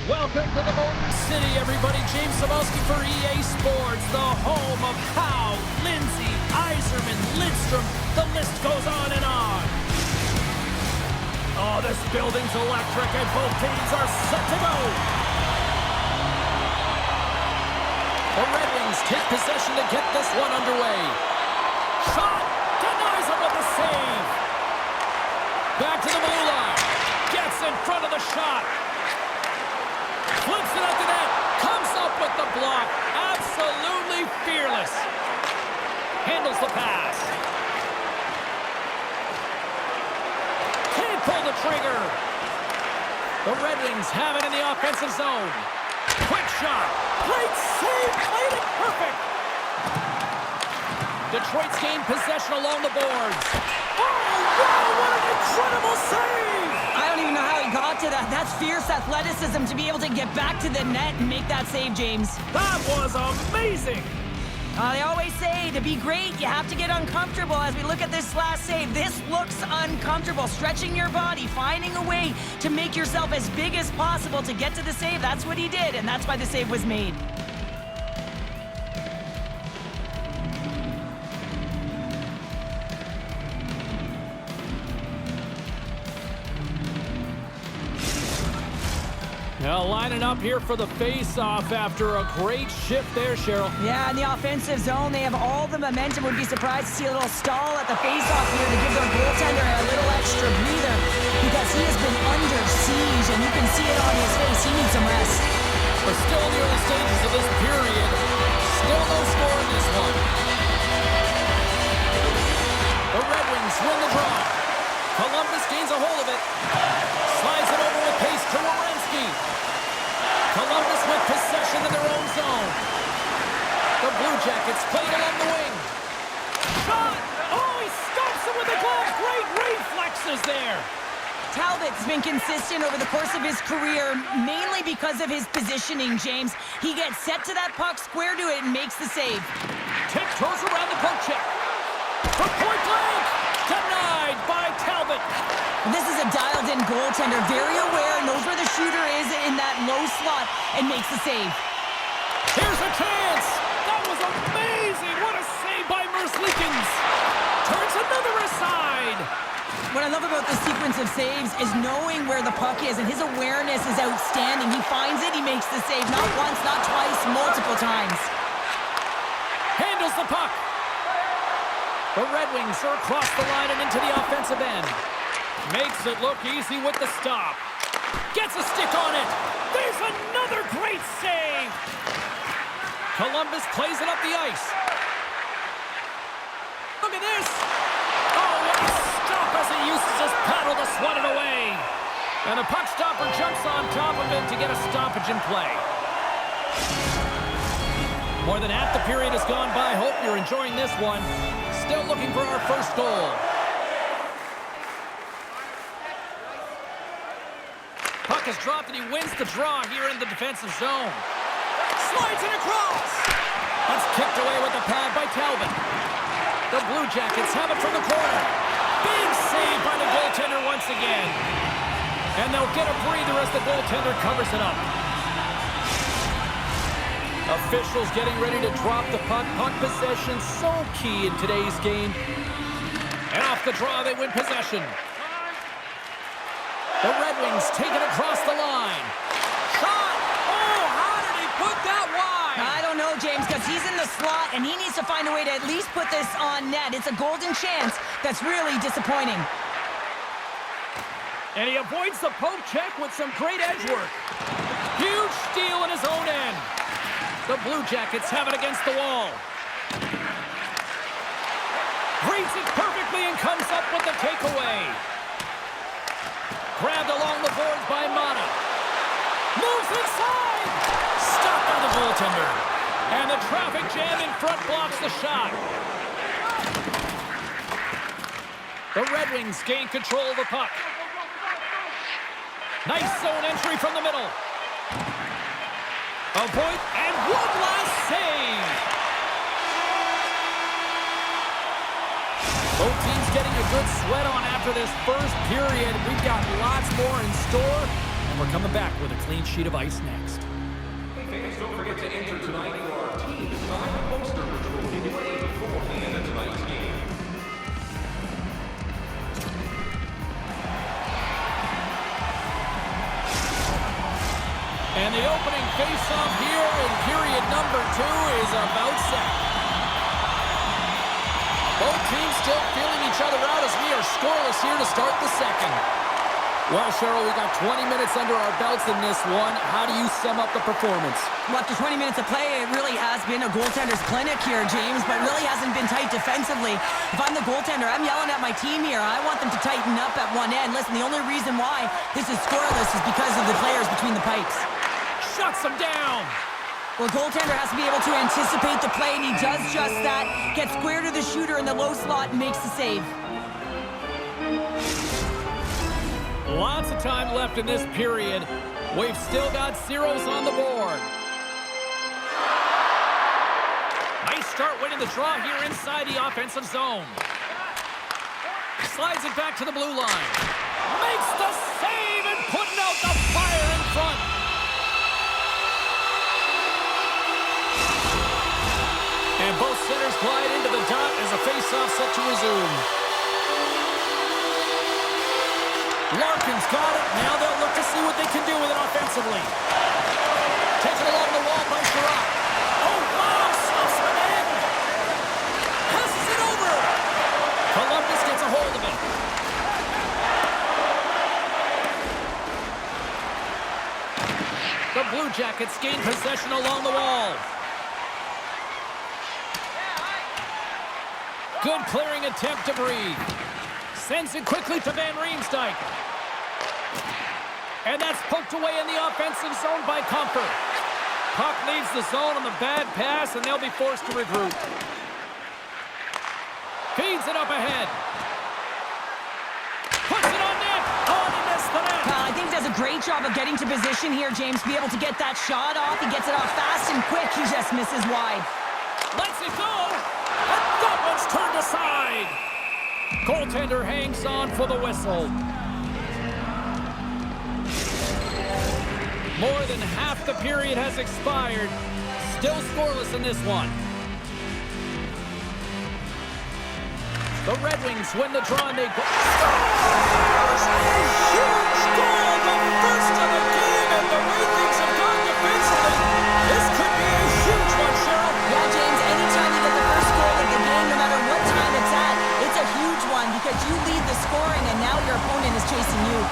Welcome to the Motor City, everybody. James Sabowski for EA Sports, the home of Howe, Lindsay, Iserman, Lidstrom. The list goes on and on. Oh, this building's electric, and both teams are set to go. The Red Wings take possession to get this one underway. Shot, denies him with the save. Back to the blue line. Gets in front of the shot. Flips it up the net. Comes up with the block. Absolutely fearless. Handles the pass. Can't pull the trigger. The Red Wings have it in the offensive zone. Quick shot. Great save. Played it perfect. Detroit's gained possession along the boards. Oh, wow, what an incredible save! I don't even know how he got to that. That's fierce athleticism to be able to get back to the net and make that save, James. That was amazing! They always say to be great, you have to get uncomfortable. As we look at this last save, this looks uncomfortable. Stretching your body, finding a way to make yourself as big as possible to get to the save. That's what he did, and that's why the save was made. Now lining up here for the face-off after a great shift there, Cheryl. Yeah, in the offensive zone, they have all the momentum. Would be surprised to see a little stall at the face-off here to give their goaltender a little extra breather because he has been under siege, and you can see it on his face. He needs some rest. We're still in the early stages of this period. Still no score in this one. The Red Wings win the draw. Columbus gains a hold of it. Slides it over with pace to Werenski. Columbus with possession in their own zone. The Blue Jackets played along the wing. Shot! Oh, he stops it with the glove. Great reflexes there. Talbot's been consistent over the course of his career, mainly because of his positioning, James. He gets set to that puck, square to it, and makes the save. Tiptoes around the poke check. From point blank! Denied by Talbot. This is a dialed-in goaltender, very aware, knows where the shooter is in that low slot, and makes the save. Here's a chance! That was amazing! What a save by Merzlikins! Turns another aside! What I love about this sequence of saves is knowing where the puck is, and his awareness is outstanding. He finds it, he makes the save, not once, not twice, multiple times. Handles the puck. The Red Wings are across the line and into the offensive end. Makes it look easy with the stop. Gets a stick on it. There's another great save. Columbus plays it up the ice. Look at this. Oh, what a stop as he uses his paddle to swat it away. And the puck stopper jumps on top of it to get a stoppage in play. More than half the period has gone by. Hope you're enjoying this one. Still looking for our first goal. Puck is dropped and he wins the draw here in the defensive zone. Slides it across. That's kicked away with the pad by Talbot. The Blue Jackets have it from the corner. Big save by the goaltender once again. And they'll get a breather as the goaltender covers it up. Officials getting ready to drop the puck. Puck possession so key in today's game. And off the draw, they win possession. The Red Wings take it across the line. Shot! Oh, how did he put that wide? I don't know, James, because he's in the slot, and he needs to find a way to at least put this on net. It's a golden chance that's really disappointing. And he avoids the poke check with some great edge work. Huge steal in his own end. The Blue Jackets have it against the wall. Reads it perfectly and comes up with the takeaway. Grabbed along the boards by Mata. Moves inside. Stopped by the goaltender. And the traffic jam in front blocks the shot. The Red Wings gain control of the puck. Nice zone entry from the middle. Avoid, and one last save. Both teams getting a good sweat on after this first period. We've got lots more in store We're coming back with a clean sheet of ice next. Hey fans, don't forget to enter tonight for our team design poster, which will be played before the end of tonight's game. And the opening face-off here in period number 2 is about set. Both teams still feeling each other out as we are scoreless here to start the second. Well, Cheryl, we got 20 minutes under our belts in this one. How do you sum up the performance? Well, after 20 minutes of play, it really has been a goaltender's clinic here, James, but really hasn't been tight defensively. If I'm the goaltender, I'm yelling at my team here. I want them to tighten up at one end. Listen, the only reason why this is scoreless is because of the players between the pipes. Shuts them down. Well, goaltender has to be able to anticipate the play, and he does just that. Gets square to the shooter in the low slot and makes the save. Lots of time left in this period. We've still got zeros on the board. Nice start winning the draw here inside the offensive zone. Slides it back to the blue line. Makes the save and putting out the fire in front. And both centers glide into the dot as the faceoff set to resume. Larkin's got it. Now they'll look to see what they can do with it offensively. Taken along the wall by Sherratt. Oh, wow! Stuffs him in. Passes it over. Columbus gets a hold of it. The Blue Jackets gain possession along the wall. Good clearing attempt to breathe. Sends it quickly to Van Riemsdyk. And that's poked away in the offensive zone by Comfort. Puck leaves the zone on the bad pass, and they'll be forced to regroup. Feeds it up ahead. Puts it on net. Oh, he missed the net. I think he does a great job of getting to position here, James, to be able to get that shot off. He gets it off fast and quick. He just misses wide. Lets it go. And that one's turned aside. Goaltender hangs on for the whistle. More than half the period has expired. Still scoreless in this one. The Red Wings win the draw and they go. Scores! A huge goal! The first of the game, and the way things have gone defensively, this could be a huge one, Cheryl. Yeah, James, anytime you get the first goal of the game, no matter what time it's at, it's a huge one because you lead the scoring and now your opponent is chasing you.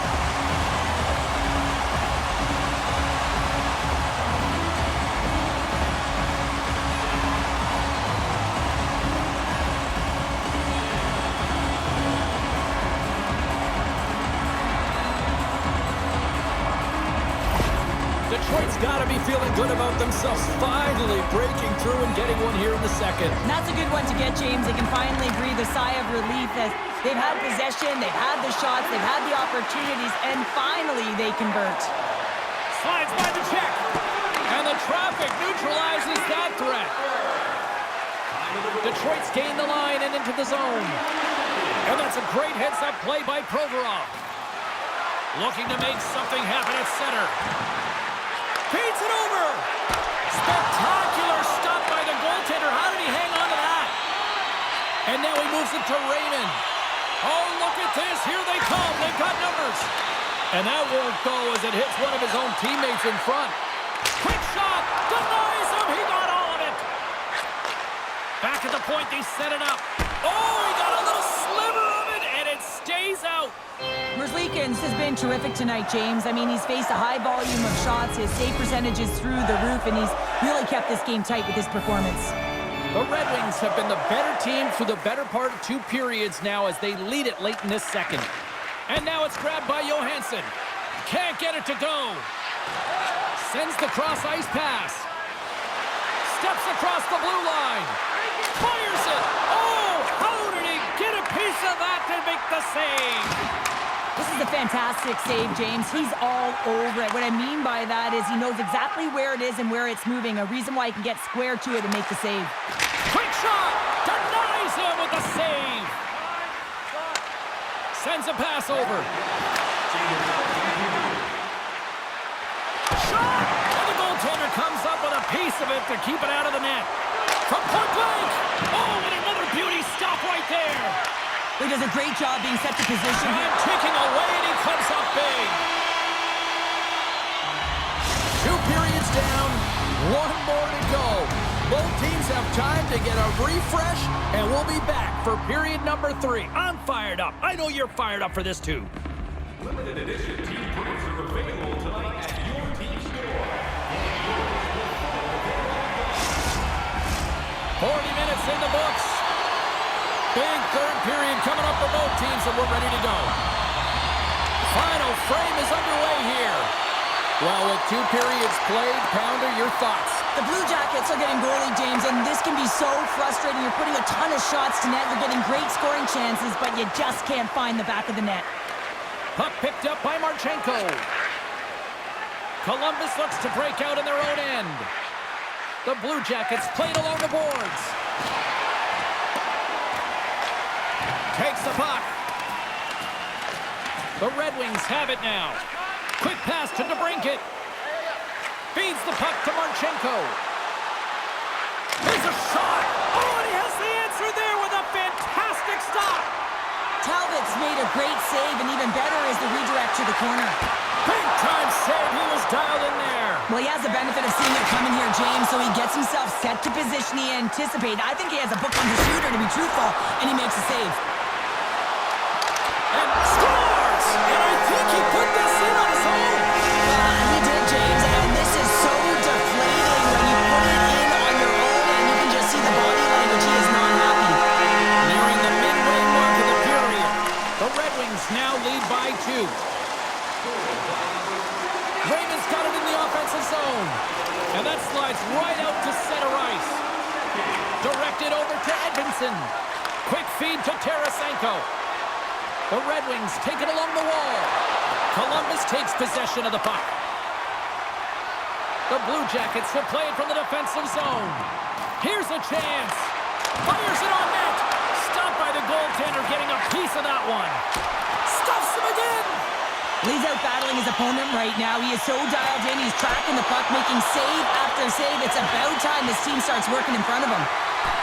Detroit's got to be feeling good about themselves, finally breaking through and getting one here in the second. And that's a good one to get, James. They can finally breathe a sigh of relief as they've had possession, they've had the shots, they've had the opportunities, and finally they convert. Slides by the check, and the traffic neutralizes that threat. Detroit's gained the line and into the zone. And that's a great heads-up play by Provorov. Looking to make something happen at center. Feeds it over. Spectacular stop by the goaltender. How did he hang on to that? And now he moves it to Raymond. Oh, look at this. Here they come. They've got numbers. And that won't go as it hits one of his own teammates in front. Quick shot. Denies him. He got all of it. Back at the point, they set it up. Oh, he got a little sliver of it, and it stays out. Merzlikins has been terrific tonight, James. I mean, he's faced a high volume of shots. His save percentage is through the roof, and he's really kept this game tight with his performance. The Red Wings have been the better team through the better part of 2 periods now as they lead it late in this second. And now it's grabbed by Johansson. Can't get it to go. Sends the cross-ice pass. Steps across the blue line. Fires it. Oh, how did he get a piece of that to make the save? This is a fantastic save, James. He's all over it. What I mean by that is he knows exactly where it is and where it's moving. A reason why he can get square to it and make the save. Quick shot! Denies him with the save! Sends a pass over. shot! And the goaltender comes up with a piece of it to keep it out of the net. From point blank! Oh, and another beauty stop right there! He does a great job being set to position. Time ticking away, and he comes up big. 2 periods down, 1 more to go. Both teams have time to get a refresh, and we'll be back for period number 3. I'm fired up. I know you're fired up for this, too. Limited edition team prints are available tonight at your team store. 40 minutes in the books. Big third period coming up for both teams, and we're ready to go. Final frame is underway here. Well, with 2 periods played, Pounder, your thoughts? The Blue Jackets are getting goalie, James, and this can be so frustrating. You're putting a ton of shots to net. You're getting great scoring chances, but you just can't find the back of the net. Puck picked up by Marchenko. Columbus looks to break out in their own end. The Blue Jackets played along the boards. Takes the puck. The Red Wings have it now. Quick pass to DeBrincat. Feeds the puck to Marchenko. There's a shot. Oh, and he has the answer there with a fantastic stop. Talbot's made a great save, and even better is the redirect to the corner. Big time save. He was dialed in there. Well, he has the benefit of seeing it coming here, James, so he gets himself set to position he anticipated. I think he has a book on the shooter, to be truthful, and he makes a save. And scores! And I think he put this in on his own. He did, James, and this is so deflating when you put it in on your own, and you can just see the body language. He is not happy. Nearing the midway mark of the period, the Red Wings now lead by 2. Raymond's got it in the offensive zone, and that slides right out to center ice. Directed over to Edmondson. Quick feed to Tarasenko. The Red Wings take it along the wall. Columbus takes possession of the puck. The Blue Jackets will play it from the defensive zone. Here's a chance. Fires it on net. Stopped by the goaltender, getting a piece of that one. Stuffs him again. He's out battling his opponent right now. He is so dialed in. He's tracking the puck, making save after save. It's about time this team starts working in front of him.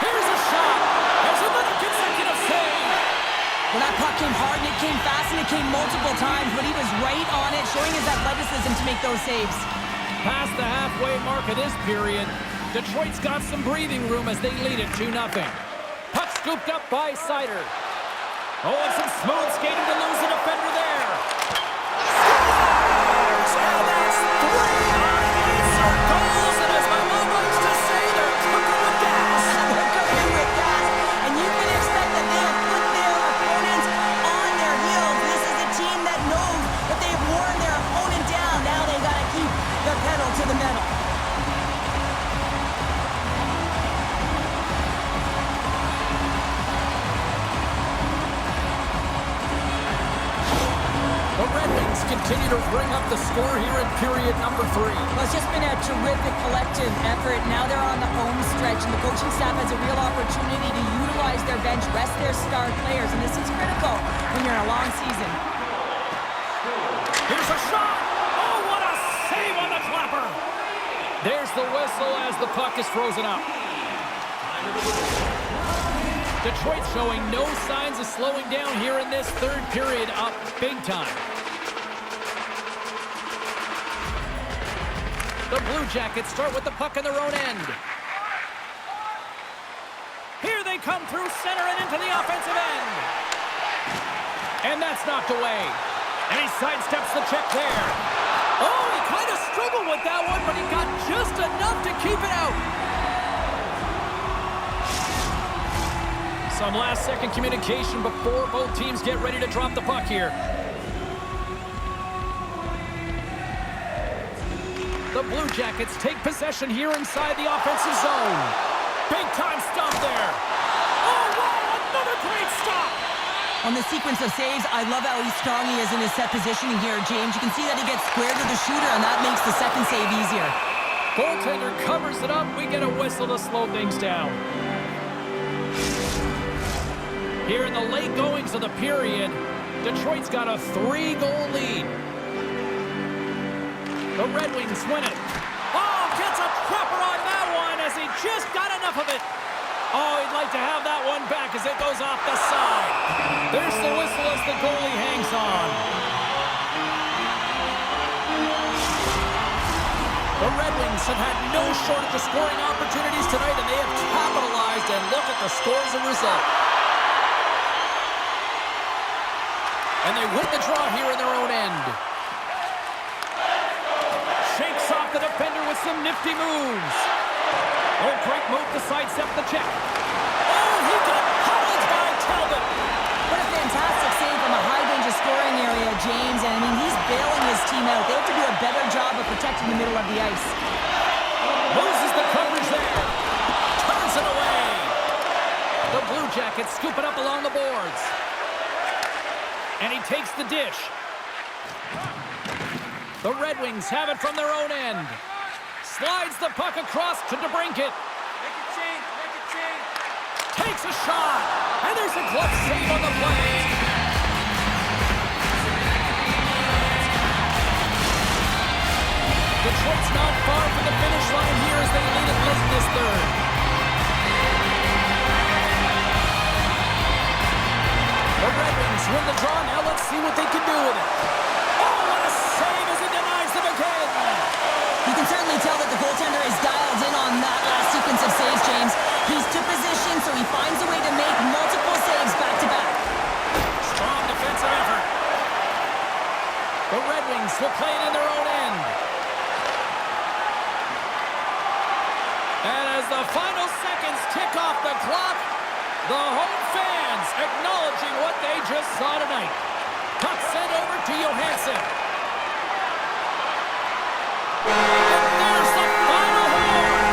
Here's a shot. There's another consecutive save. Well, that puck came hard, and it came fast, and it came multiple times, but he was right on it, showing his athleticism to make those saves. Past the halfway mark of this period, Detroit's got some breathing room as they lead it 2-0. Puck scooped up by Sider. Oh, and some smooth skating to lose a defender there. Scores! And that's 3 unanswered goals, and as my mom likes to say, they're cooking with gas. They're cooking with gas, and you can expect that they have put their opponents on their heels. This is a team that knows that they've worn their opponent down. Now they got to keep the pedal to the metal. The Red Wings continue to bring up the score here in period number 3. Well, it's just been a terrific collective effort. Now they're on the home stretch, and the coaching staff has a real opportunity to utilize their bench, rest their star players, and this is critical when you're in a long season. Here's a shot! Oh, what a save on the clapper! There's the whistle as the puck is frozen up. Detroit showing no signs of slowing down here in this third period, up big time. The Blue Jackets start with the puck in their own end. Here they come through center and into the offensive end. And that's knocked away. And he sidesteps the check there. Oh, he kind of struggled with that one, but he got just enough to keep it out. Some last-second communication before both teams get ready to drop the puck here. The Blue Jackets take possession here inside the offensive zone. Big-time stop there. Oh, wow, another great stop. On the sequence of saves, I love how strong he is in his set positioning here, James. You can see that he gets square to the shooter, and that makes the second save easier. Goaltender covers it up. We get a whistle to slow things down. Here in the late goings of the period, Detroit's got a 3-goal lead. The Red Wings win it. Oh, gets a cropper on that one as he just got enough of it. Oh, he'd like to have that one back as it goes off the side. There's the whistle as the goalie hangs on. The Red Wings have had no shortage of scoring opportunities tonight, and they have capitalized, and look at the score as a result. And they win the draw here in their own end. Shakes off the defender with some nifty moves. Oh, great move to sidestep the check. Oh, he got howled by Talbot. What a fantastic save from a high-danger scoring area, James. And, I mean, he's bailing his team out. They have to do a better job of protecting the middle of the ice. Loses the coverage there. Turns it away. The Blue Jackets scoop it up along the boards. And he takes the dish. The Red Wings have it from their own end. Slides the puck across to DeBrincat. Takes a shot. And there's a glove save on the play. Detroit's not far from the finish line here as they lead it late in this third. The Red Wings win the draw. Now let's see what they can do with it. Oh, what a save as he denies them again. You can certainly tell that the goaltender is dialed in on that last sequence of saves, James. He's to position, so he finds a way to make multiple saves back-to-back. Strong defensive effort. The Red Wings will play it in their own end. And as the final seconds tick off the clock, the home fans acknowledging what they just saw tonight. Puck sent over to Johansson. And there's the final horn.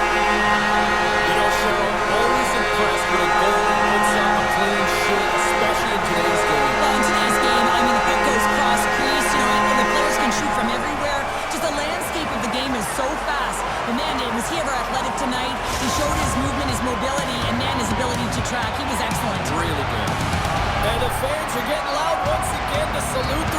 You know, Cheryl, always impressed when a goalie puts up a clean sheet, especially in today's game. Well, in today's game, I mean, the puck goes cross-crease, you know, and the players can shoot from everywhere. Just the landscape of the game is so fast. But man, was he ever athletic tonight? He showed his movement, his mobility, and man, his ability to track. He was excellent. Really good. And the fans are getting loud once again to salute the